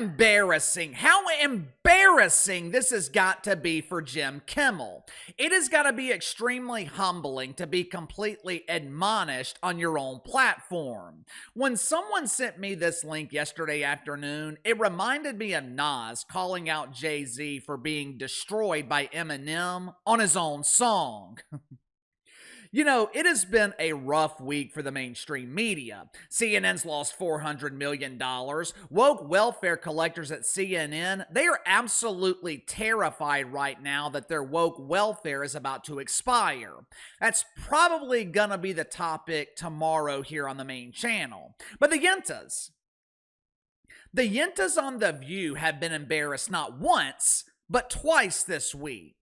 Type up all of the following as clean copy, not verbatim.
embarrassing. How embarrassing this has got to be for Jim Kimmel. It has got to be extremely humbling to be completely admonished on your own platform. When someone sent me this link yesterday afternoon, it reminded me of Nas calling out Jay-Z for being destroyed by Eminem on his own song. You know, it has been a rough week for the mainstream media. CNN's lost $400 million. Woke welfare collectors at CNN, they are absolutely terrified right now that their woke welfare is about to expire. That's probably gonna be the topic tomorrow here on the main channel. But the Yentas on The View have been embarrassed not once, but twice this week.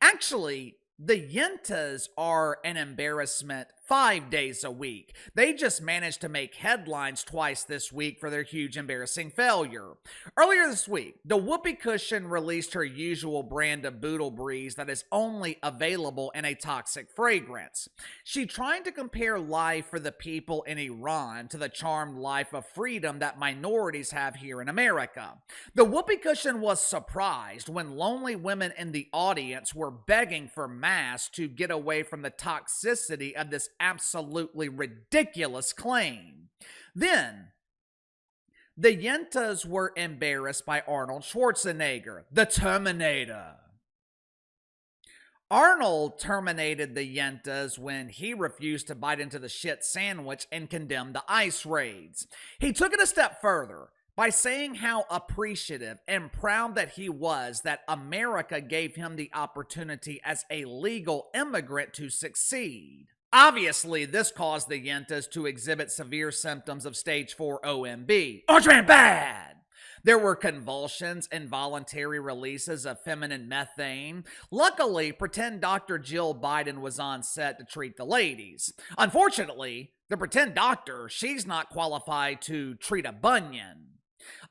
Actually, the Yentas are an embarrassment 5 days a week. They just managed to make headlines twice this week for their huge embarrassing failure. Earlier this week, the Whoopee Cushion released her usual brand of Boodle Breeze that is only available in a toxic fragrance. She tried to compare life for the people in Iran to the charmed life of freedom that minorities have here in America. The Whoopee Cushion was surprised when lonely women in the audience were begging for masks to get away from the toxicity of this absolutely ridiculous claim. Then, the Yentas were embarrassed by Arnold Schwarzenegger, the Terminator. Arnold terminated the Yentas when he refused to bite into the shit sandwich and condemned the ICE raids. He took it a step further by saying how appreciative and proud that he was that America gave him the opportunity as a legal immigrant to succeed. Obviously, this caused the Yentas to exhibit severe symptoms of stage 4 OMB. Ultraman bad! There were convulsions and voluntary releases of feminine methane. Luckily, pretend Dr. Jill Biden was on set to treat the ladies. Unfortunately, the pretend doctor, she's not qualified to treat a bunion.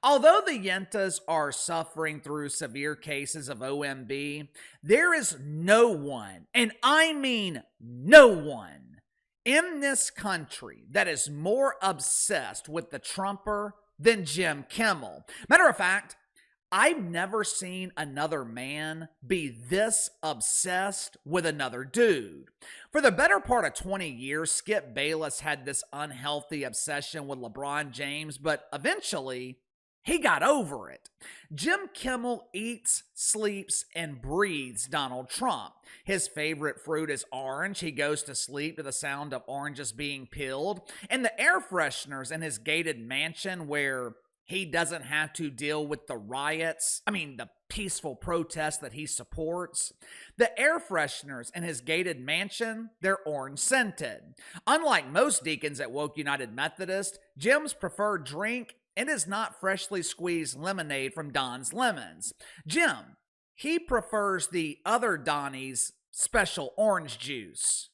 Although the Yentas are suffering through severe cases of OMB, there is no one, and I mean no one, in this country that is more obsessed with the Trumper than Jim Kimmel. Matter of fact, I've never seen another man be this obsessed with another dude. For the better part of 20 years, Skip Bayless had this unhealthy obsession with LeBron James, but eventually, he got over it. Jim Kimmel eats, sleeps, and breathes Donald Trump. His favorite fruit is orange. He goes to sleep to the sound of oranges being peeled. And the air fresheners in his gated mansion where he doesn't have to deal with the riots, the peaceful protests that he supports. The air fresheners in his gated mansion, they're orange scented. Unlike most deacons at Woke United Methodist, Jim's preferred drink, it is not freshly squeezed lemonade from Don's Lemons. Jim, he prefers the other Donnie's special orange juice.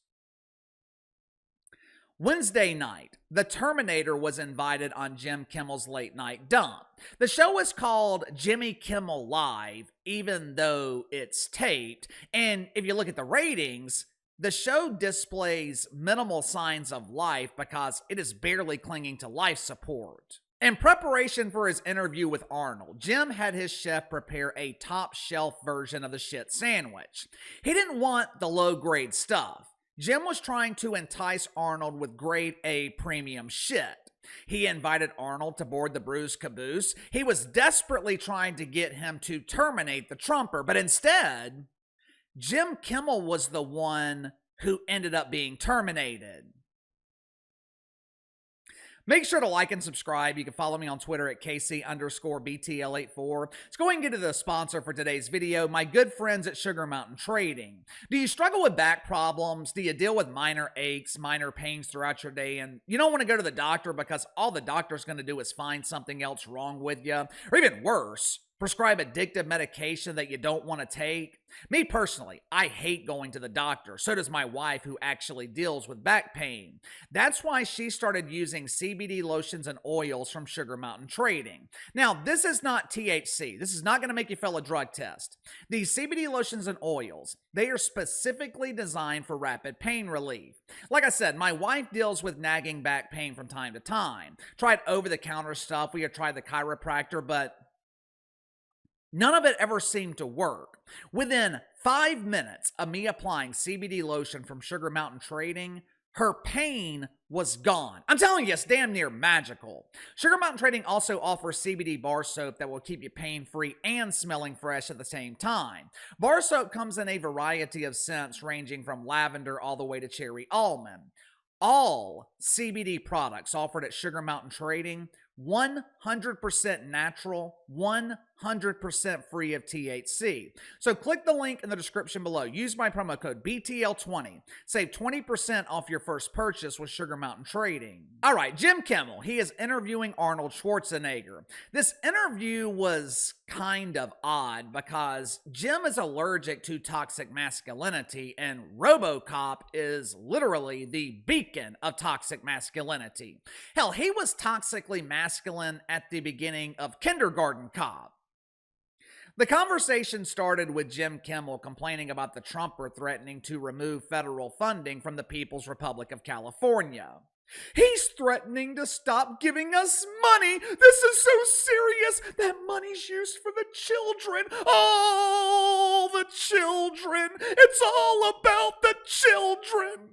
Wednesday night, the Terminator was invited on Jim Kimmel's late night dump. The show is called Jimmy Kimmel Live, even though it's taped. And if you look at the ratings, the show displays minimal signs of life because it is barely clinging to life support. In preparation for his interview with Arnold, Jim had his chef prepare a top-shelf version of the shit sandwich. He didn't want the low-grade stuff. Jim was trying to entice Arnold with grade A premium shit. He invited Arnold to board the Bruise Caboose. He was desperately trying to get him to terminate the Trumper, but instead, Jim Kimmel was the one who ended up being terminated. Make sure to like and subscribe. You can follow me on Twitter at KC_BTL84. Let's go ahead and get to the sponsor for today's video, my good friends at Sugar Mountain Trading. Do you struggle with back problems? Do you deal with minor aches, minor pains throughout your day, and you don't want to go to the doctor because all the doctor's going to do is find something else wrong with you? Or even worse, prescribe addictive medication that you don't want to take. Me personally, I hate going to the doctor. So does my wife, who actually deals with back pain. That's why she started using CBD lotions and oils from Sugar Mountain Trading. Now, this is not THC. This is not going to make you fail a drug test. These CBD lotions and oils, they are specifically designed for rapid pain relief. Like I said, my wife deals with nagging back pain from time to time. Tried over-the-counter stuff. We have tried the chiropractor, but none of it ever seemed to work. Within 5 minutes of me applying CBD lotion from Sugar Mountain Trading, her pain was gone. I'm telling you, it's damn near magical. Sugar Mountain Trading also offers CBD bar soap that will keep you pain-free and smelling fresh at the same time. Bar soap comes in a variety of scents ranging from lavender all the way to cherry almond. All CBD products offered at Sugar Mountain Trading, 100% natural, 100% free of THC. So click the link in the description below. Use my promo code BTL20. Save 20% off your first purchase with Sugar Mountain Trading. All right, Jim Kimmel, he is interviewing Arnold Schwarzenegger. This interview was kind of odd because Jim is allergic to toxic masculinity and RoboCop is literally the beacon of toxic masculinity. Hell, he was toxically masculine at the beginning of Kindergarten Cop. The conversation started with Jim Kimmel complaining about the Trumper threatening to remove federal funding from the People's Republic of California. He's threatening to stop giving us money. This is so serious. That money's used for the children. Oh, the children. It's all about the children.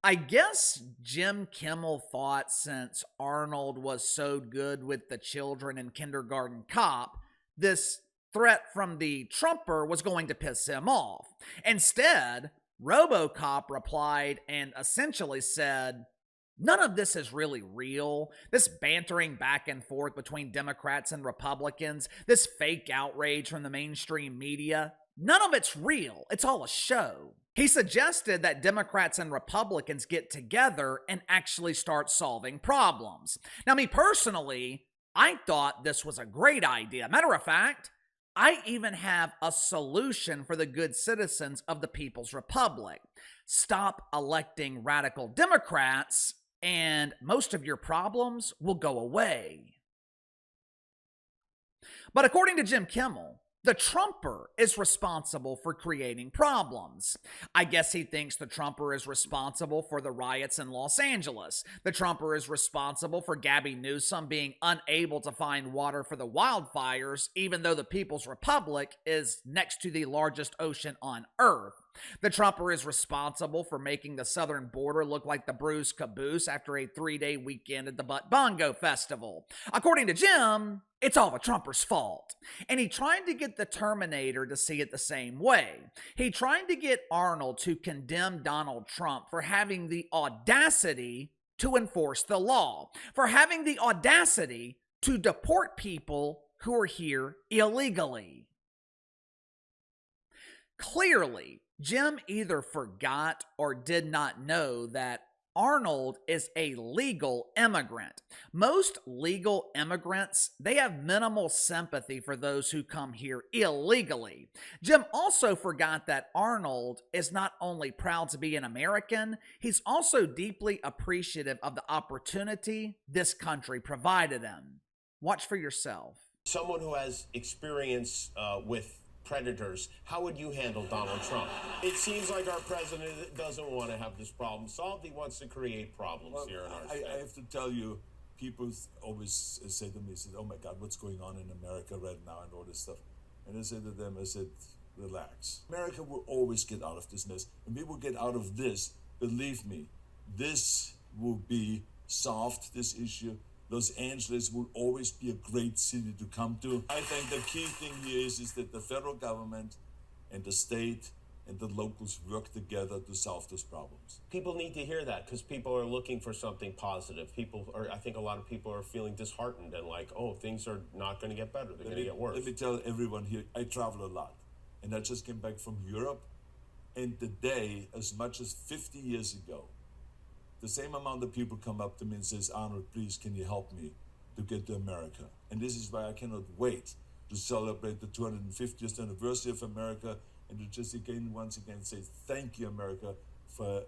I guess Jim Kimmel thought since Arnold was so good with the children in Kindergarten Cop, this threat from the Trumper was going to piss him off. Instead, RoboCop replied and essentially said, none of this is really real. This bantering back and forth between Democrats and Republicans, this fake outrage from the mainstream media, none of it's real. It's all a show. He suggested that Democrats and Republicans get together and actually start solving problems. Now, me personally, I thought this was a great idea. Matter of fact, I even have a solution for the good citizens of the People's Republic. Stop electing radical Democrats, and most of your problems will go away. But according to Jim Kimmel, the Trumper is responsible for creating problems. I guess he thinks the Trumper is responsible for the riots in Los Angeles. The Trumper is responsible for Gabby Newsom being unable to find water for the wildfires, even though the People's Republic is next to the largest ocean on Earth. The Trumper is responsible for making the southern border look like the bruised caboose after a 3-day weekend at the Butt Bongo Festival. According to Jim, it's all the Trumper's fault. And he tried to get the Terminator to see it the same way. He tried to get Arnold to condemn Donald Trump for having the audacity to enforce the law, for having the audacity to deport people who are here illegally. Clearly, Jim either forgot or did not know that Arnold is a legal immigrant. Most legal immigrants, they have minimal sympathy for those who come here illegally. Jim also forgot that Arnold is not only proud to be an American, he's also deeply appreciative of the opportunity this country provided him. Watch for yourself. Someone who has experience with predators, how would you handle Donald Trump? It seems like our president doesn't want to have this problem solved. He wants to create problems here in our state. I have to tell you, people always say to me, oh my God, what's going on in America right now and all this stuff. And I say to them, I said, relax. America will always get out of this mess. When we will get out of this, believe me, this will be solved, this issue. Los Angeles will always be a great city to come to. I think the key thing here is that the federal government and the state and the locals work together to solve those problems. People need to hear that because people are looking for something positive. I think a lot of people are feeling disheartened and like, oh, things are not going to get better. They're going to get worse. Let me tell everyone here, I travel a lot. And I just came back from Europe. And today, as much as 50 years ago, the same amount of people come up to me and says, Arnold, please, can you help me to get to America? And this is why I cannot wait to celebrate the 250th anniversary of America and to just once again say, thank you, America, for,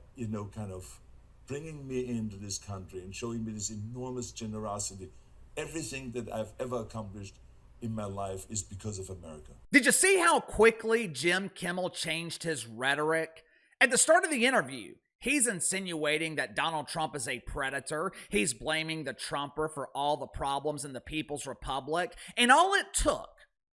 kind of bringing me into this country and showing me this enormous generosity. Everything that I've ever accomplished in my life is because of America. Did you see how quickly Jim Kimmel changed his rhetoric? At the start of the interview, he's insinuating that Donald Trump is a predator. He's blaming the Trumper for all the problems in the People's Republic. And all it took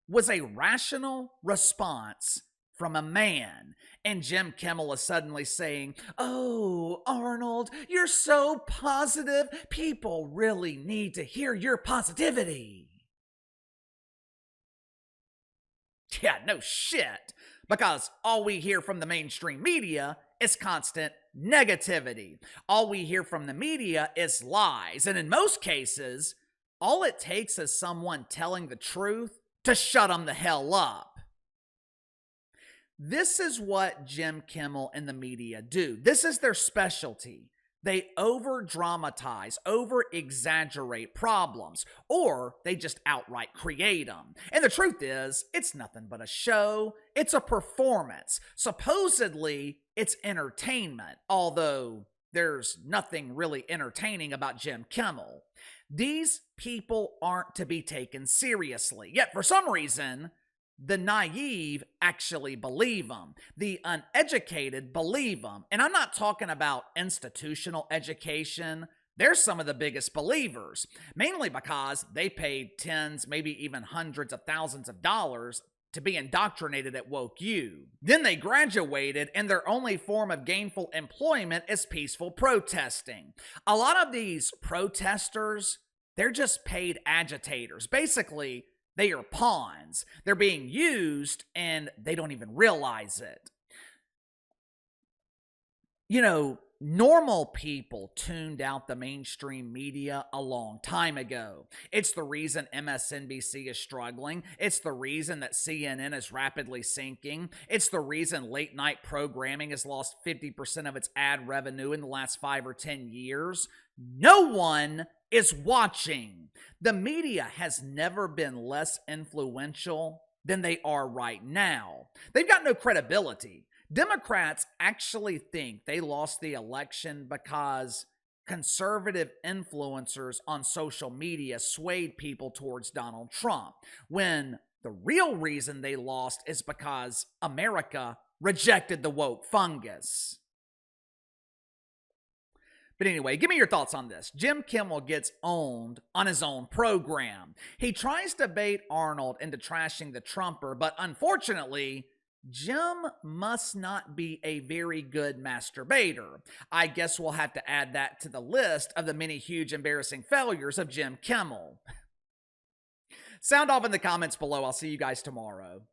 was a rational response from a man. And Jim Kimmel is suddenly saying, oh, Arnold, you're so positive. People really need to hear your positivity. Yeah, no shit. Because all we hear from the mainstream media is constant negativity. All we hear from the media is lies. And in most cases, all it takes is someone telling the truth to shut them the hell up. This is what Jim Kimmel and the media do. This is their specialty. They over-dramatize, over-exaggerate problems, or they just outright create them. And the truth is, it's nothing but a show. It's a performance. Supposedly, it's entertainment, although there's nothing really entertaining about Jim Kimmel. These people aren't to be taken seriously. Yet, for some reason, the naive actually believe them. The uneducated believe them. And I'm not talking about institutional education. They're some of the biggest believers, mainly because they paid tens, maybe even hundreds of thousands of dollars to be indoctrinated at Woke U. Then they graduated, and their only form of gainful employment is peaceful protesting. A lot of these protesters, they're just paid agitators. Basically, they are pawns. They're being used, and they don't even realize it. Normal people tuned out the mainstream media a long time ago. It's the reason MSNBC is struggling. It's the reason that CNN is rapidly sinking. It's the reason late night programming has lost 50% of its ad revenue in the last 5 or 10 years. No one is watching. The media has never been less influential than they are right now. They've got no credibility. Democrats actually think they lost the election because conservative influencers on social media swayed people towards Donald Trump, when the real reason they lost is because America rejected the woke fungus. But anyway, give me your thoughts on this. Jim Kimmel gets owned on his own program. He tries to bait Arnold into trashing the Trumper, but unfortunately, Jim must not be a very good masturbator. I guess we'll have to add that to the list of the many huge embarrassing failures of Jim Kimmel. Sound off in the comments below. I'll see you guys tomorrow.